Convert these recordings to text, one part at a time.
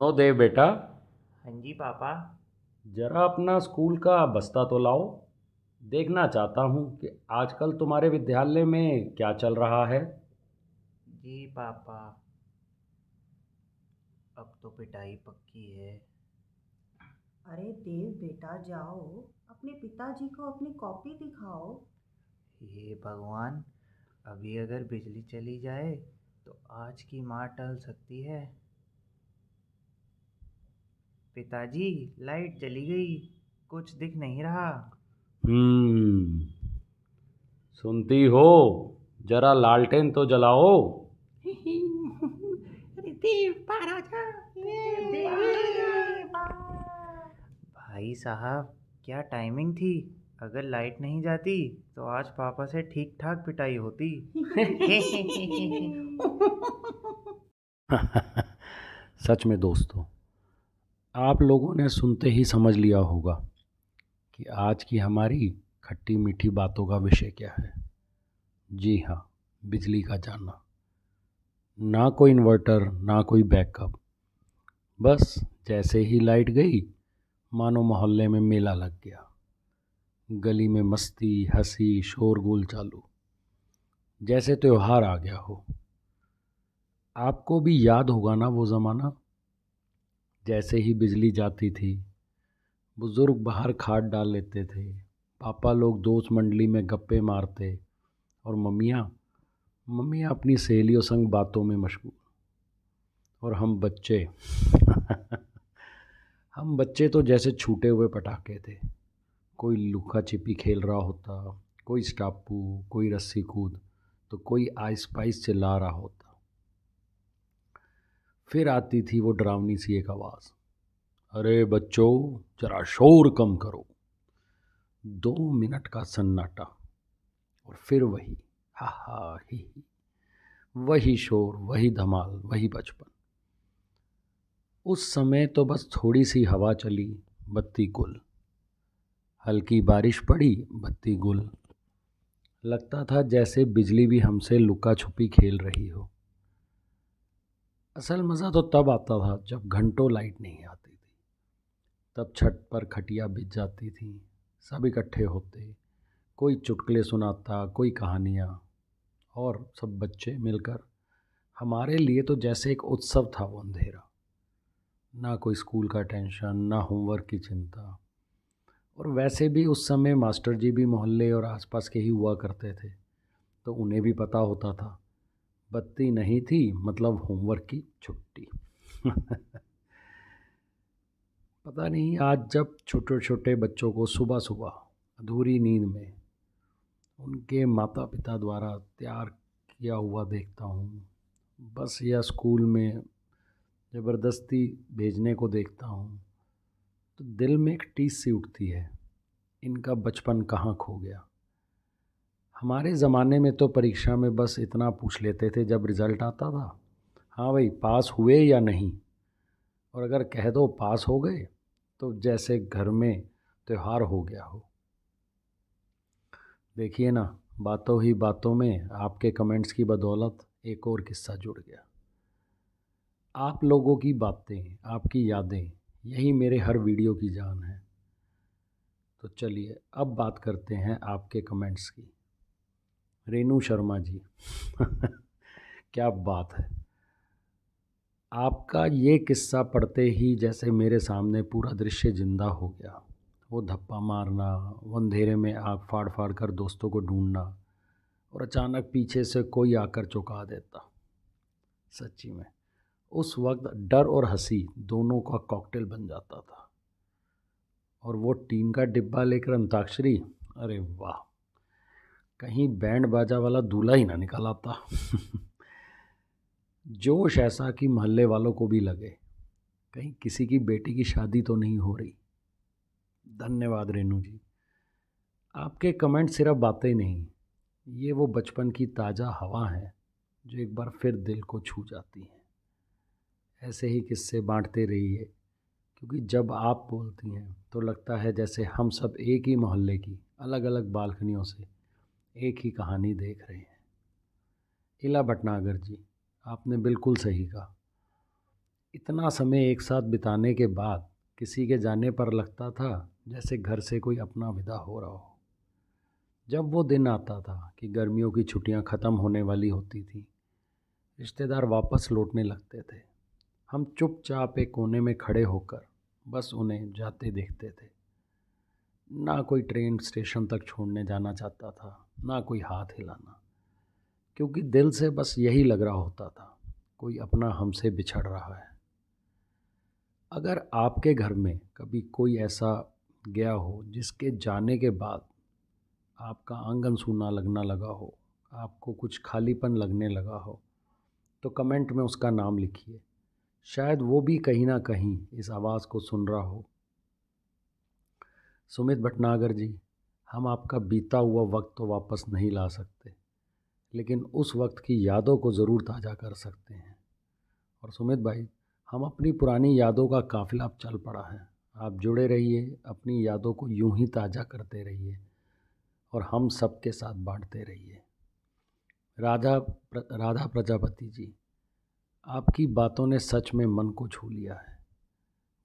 ओ देव बेटा, हाँ जी पापा। जरा अपना स्कूल का बस्ता तो लाओ। देखना चाहता हूँ कि आजकल तुम्हारे विद्यालय में क्या चल रहा है। जी पापा, अब तो पिटाई पक्की है। अरे देव बेटा जाओ, अपने पिताजी को अपनी कॉपी दिखाओ। हे भगवान, अभी अगर बिजली चली जाए तो आज की मार टल सकती है। पिताजी, लाइट चली गई, कुछ दिख नहीं रहा। हम्म, सुनती हो? जरा लालटेन तो जलाओ। अरे देव महाराजा, देवा। भाई साहब, क्या टाइमिंग थी। अगर लाइट नहीं जाती तो आज पापा से ठीक ठाक पिटाई होती। सच में दोस्तों, आप लोगों ने सुनते ही समझ लिया होगा कि आज की हमारी खट्टी मीठी बातों का विषय क्या है। जी हाँ, बिजली का जाना। ना कोई इन्वर्टर, ना कोई बैकअप। बस जैसे ही लाइट गई, मानो मोहल्ले में मेला लग गया। गली में मस्ती, हंसी, शोरगुल चालू, जैसे त्योहार आ गया हो। आपको भी याद होगा ना वो ज़माना, जैसे ही बिजली जाती थी, बुज़ुर्ग बाहर खाट डाल लेते थे, पापा लोग दोस्त मंडली में गप्पे मारते, और मम्मियाँ मम्मियाँ अपनी सहेलियों संग बातों में मशगूल। और हम बच्चे हम बच्चे तो जैसे छूटे हुए पटाखे थे। कोई लुका छिपी खेल रहा होता, कोई स्टापू, कोई रस्सी कूद, तो कोई आइस पाइस चिल्ला रहा होता। फिर आती थी वो डरावनी सी एक आवाज़, अरे बच्चों, जरा शोर कम करो। 2 मिनट का सन्नाटा, और फिर वही हा हा ही, वही शोर, वही धमाल, वही बचपन। उस समय तो बस थोड़ी सी हवा चली, बत्ती गुल। हल्की बारिश पड़ी, बत्ती गुल। लगता था जैसे बिजली भी हमसे लुका छुपी खेल रही हो। असल मज़ा तो तब आता था जब घंटों लाइट नहीं आती थी। तब छत पर खटिया बिछ जाती थी, सब इकट्ठे होते, कोई चुटकुले सुनाता, कोई कहानियाँ, और सब बच्चे मिलकर। हमारे लिए तो जैसे एक उत्सव था वो अंधेरा। ना कोई स्कूल का टेंशन, ना होमवर्क की चिंता। और वैसे भी उस समय मास्टर जी भी मोहल्ले और आसपास के ही हुआ करते थे, तो उन्हें भी पता होता था, बत्ती नहीं थी मतलब होमवर्क की छुट्टी। पता नहीं आज जब छोटे छोटे बच्चों को सुबह सुबह अधूरी नींद में उनके माता पिता द्वारा तैयार किया हुआ देखता हूँ, बस या स्कूल में ज़बरदस्ती भेजने को देखता हूँ, तो दिल में एक टीस सी उठती है, इनका बचपन कहाँ खो गया। हमारे ज़माने में तो परीक्षा में बस इतना पूछ लेते थे जब रिज़ल्ट आता था, हाँ भाई पास हुए या नहीं। और अगर कह दो पास हो गए, तो जैसे घर में त्यौहार हो गया हो। देखिए ना, बातों ही बातों में आपके कमेंट्स की बदौलत एक और किस्सा जुड़ गया। आप लोगों की बातें, आपकी यादें, यही मेरे हर वीडियो की जान है। तो चलिए अब बात करते हैं आपके कमेंट्स की। रेनू शर्मा जी, क्या बात है। आपका ये किस्सा पढ़ते ही जैसे मेरे सामने पूरा दृश्य जिंदा हो गया। वो धप्पा मारना, वो अंधेरे में आँख फाड़ फाड़ कर दोस्तों को ढूंढना, और अचानक पीछे से कोई आकर चौंका देता। सच्ची में उस वक्त डर और हंसी दोनों का कॉकटेल बन जाता था। और वो टीन का डिब्बा लेकर अंताक्षरी, अरे वाह, कहीं बैंड बाजा वाला दूल्हा ही ना निकल आता। जोश ऐसा कि मोहल्ले वालों को भी लगे कहीं किसी की बेटी की शादी तो नहीं हो रही। धन्यवाद रेनू जी। आपके कमेंट सिर्फ बातें नहीं, ये वो बचपन की ताज़ा हवा है जो एक बार फिर दिल को छू जाती है। ऐसे ही किस्से बांटते रहिए, क्योंकि जब आप बोलती हैं तो लगता है जैसे हम सब एक ही मोहल्ले की अलग अलग बालकनियों से एक ही कहानी देख रहे हैं। इला भटनागर जी, आपने बिल्कुल सही कहा। इतना समय एक साथ बिताने के बाद किसी के जाने पर लगता था जैसे घर से कोई अपना विदा हो रहा हो। जब वो दिन आता था कि गर्मियों की छुट्टियां ख़त्म होने वाली होती थी, रिश्तेदार वापस लौटने लगते थे, हम चुपचाप एक कोने में खड़े होकर बस उन्हें जाते देखते थे। ना कोई ट्रेन स्टेशन तक छोड़ने जाना चाहता था, ना कोई हाथ हिलाना, क्योंकि दिल से बस यही लग रहा होता था, कोई अपना हमसे बिछड़ रहा है। अगर आपके घर में कभी कोई ऐसा गया हो जिसके जाने के बाद आपका आंगन सूना लगना लगा हो, आपको कुछ खालीपन लगने लगा हो, तो कमेंट में उसका नाम लिखिए। शायद वो भी कहीं ना कहीं इस आवाज़ को सुन रहा हो। सुमित भटनागर जी, हम आपका बीता हुआ वक्त तो वापस नहीं ला सकते, लेकिन उस वक्त की यादों को ज़रूर ताज़ा कर सकते हैं। और सुमित भाई, हम अपनी पुरानी यादों का काफ़िला अब चल पड़ा है। आप जुड़े रहिए, अपनी यादों को यूं ही ताज़ा करते रहिए और हम सबके साथ बांटते रहिए। राधा प्रजापति जी, आपकी बातों ने सच में मन को छू लिया है।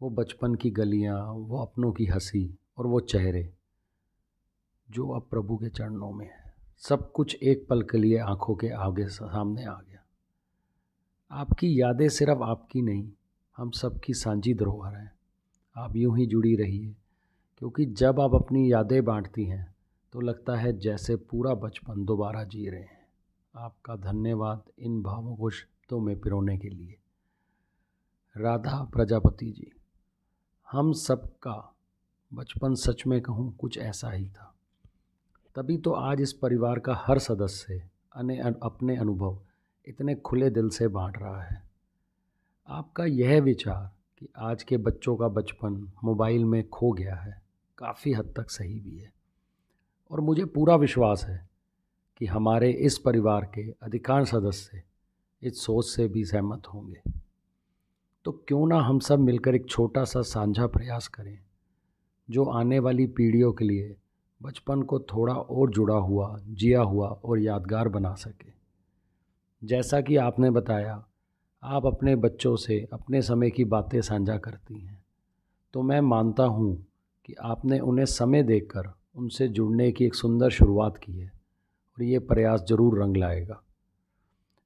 वो बचपन की गलियां, वो अपनों की हंसी और वो चेहरे जो अब प्रभु के चरणों में है, सब कुछ एक पल के लिए आंखों के आगे सामने आ गया। आपकी यादें सिर्फ आपकी नहीं, हम सबकी साझी धरोहर हैं। आप यूं ही जुड़ी रहिए, क्योंकि जब आप अपनी यादें बांटती हैं तो लगता है जैसे पूरा बचपन दोबारा जी रहे हैं। आपका धन्यवाद इन भावों को शब्दों में पिरोने के लिए। राधा प्रजापति जी, हम सबका बचपन सच में कहूँ कुछ ऐसा ही था। तभी तो आज इस परिवार का हर सदस्य अपने अनुभव इतने खुले दिल से बांट रहा है। आपका यह विचार कि आज के बच्चों का बचपन मोबाइल में खो गया है, काफ़ी हद तक सही भी है। और मुझे पूरा विश्वास है कि हमारे इस परिवार के अधिकांश सदस्य इस सोच से भी सहमत होंगे। तो क्यों ना हम सब मिलकर एक छोटा सा साझा प्रयास करें, जो आने वाली पीढ़ियों के लिए बचपन को थोड़ा और जुड़ा हुआ, जिया हुआ और यादगार बना सके। जैसा कि आपने बताया, आप अपने बच्चों से अपने समय की बातें साझा करती हैं, तो मैं मानता हूँ कि आपने उन्हें समय देकर उनसे जुड़ने की एक सुंदर शुरुआत की है और ये प्रयास ज़रूर रंग लाएगा।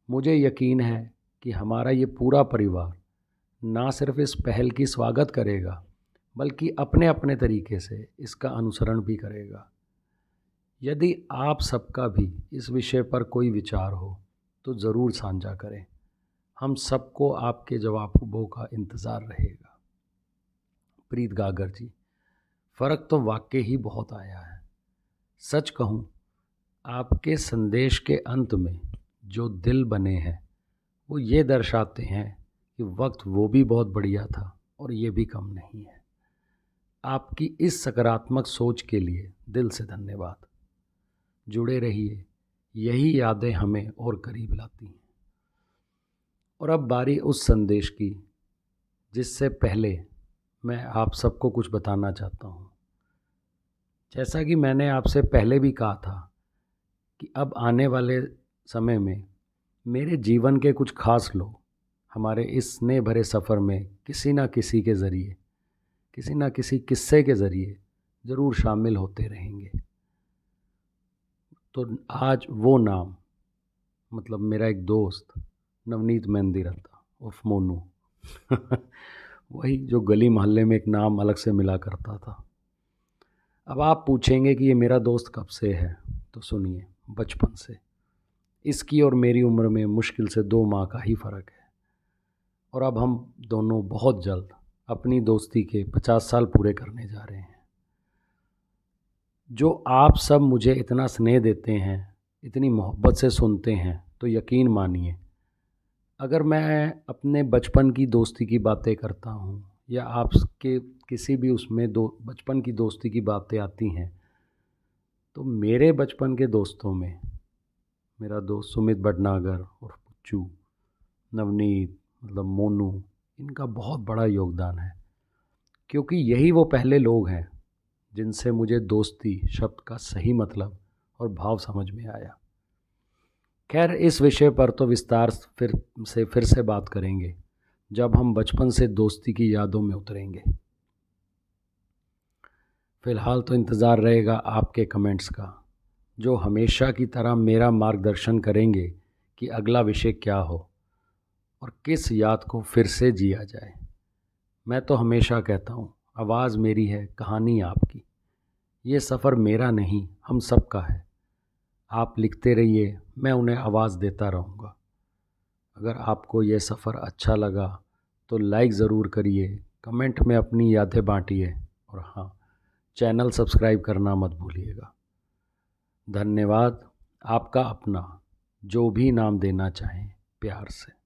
मुझे यकीन है कि हमारा ये पूरा परिवार ना सिर्फ इस पहल की स्वागत करेगा, बल्कि अपने अपने तरीके से इसका अनुसरण भी करेगा। यदि आप सबका भी इस विषय पर कोई विचार हो तो ज़रूर साझा करें। हम सबको आपके जवाबों का इंतज़ार रहेगा। प्रीत गागर जी, फ़र्क तो वाकई ही बहुत आया है। सच कहूँ, आपके संदेश के अंत में जो दिल बने हैं वो ये दर्शाते हैं कि वक्त वो भी बहुत बढ़िया था और ये भी कम नहीं है। आपकी इस सकारात्मक सोच के लिए दिल से धन्यवाद। जुड़े रहिए, यही यादें हमें और करीब लाती हैं। और अब बारी उस संदेश की जिससे पहले मैं आप सबको कुछ बताना चाहता हूँ। जैसा कि मैंने आपसे पहले भी कहा था कि अब आने वाले समय में मेरे जीवन के कुछ खास लोग हमारे इस स्नेह भरे सफ़र में किसी न किसी के ज़रिए, किसी न किसी किस्से के ज़रिए ज़रूर शामिल होते रहेंगे। तो आज वो नाम, मतलब मेरा एक दोस्त नवनीत मेहंदीरत्ता उर्फ मोनू वही जो गली मोहल्ले में एक नाम अलग से मिला करता था। अब आप पूछेंगे कि ये मेरा दोस्त कब से है, तो सुनिए, बचपन से। इसकी और मेरी उम्र में मुश्किल से 2 माह का ही फ़र्क है। और अब हम दोनों बहुत जल्द अपनी दोस्ती के 50 साल पूरे करने जा रहे हैं। जो आप सब मुझे इतना स्नेह देते हैं, इतनी मोहब्बत से सुनते हैं, तो यकीन मानिए, अगर मैं अपने बचपन की दोस्ती की बातें करता हूँ या आपके किसी भी उसमें बचपन की दोस्ती की बातें आती हैं, तो मेरे बचपन के दोस्तों में मेरा दोस्त सुमित भटनागर और पुच्चू, नवनीत मतलब मोनू, इनका बहुत बड़ा योगदान है, क्योंकि यही वो पहले लोग हैं जिनसे मुझे दोस्ती शब्द का सही मतलब और भाव समझ में आया। खैर, इस विषय पर तो विस्तार फिर से बात करेंगे जब हम बचपन से दोस्ती की यादों में उतरेंगे। फ़िलहाल तो इंतज़ार रहेगा आपके कमेंट्स का, जो हमेशा की तरह मेरा मार्गदर्शन करेंगे कि अगला विषय क्या हो और किस याद को फिर से जिया जाए। मैं तो हमेशा कहता हूँ, आवाज़ मेरी है, कहानी आपकी। ये सफ़र मेरा नहीं, हम सब का है। आप लिखते रहिए, मैं उन्हें आवाज़ देता रहूँगा। अगर आपको ये सफ़र अच्छा लगा तो लाइक ज़रूर करिए, कमेंट में अपनी यादें बांटिए और हाँ, चैनल सब्सक्राइब करना मत भूलिएगा। धन्यवाद। आपका अपना, जो भी नाम देना चाहें प्यार से।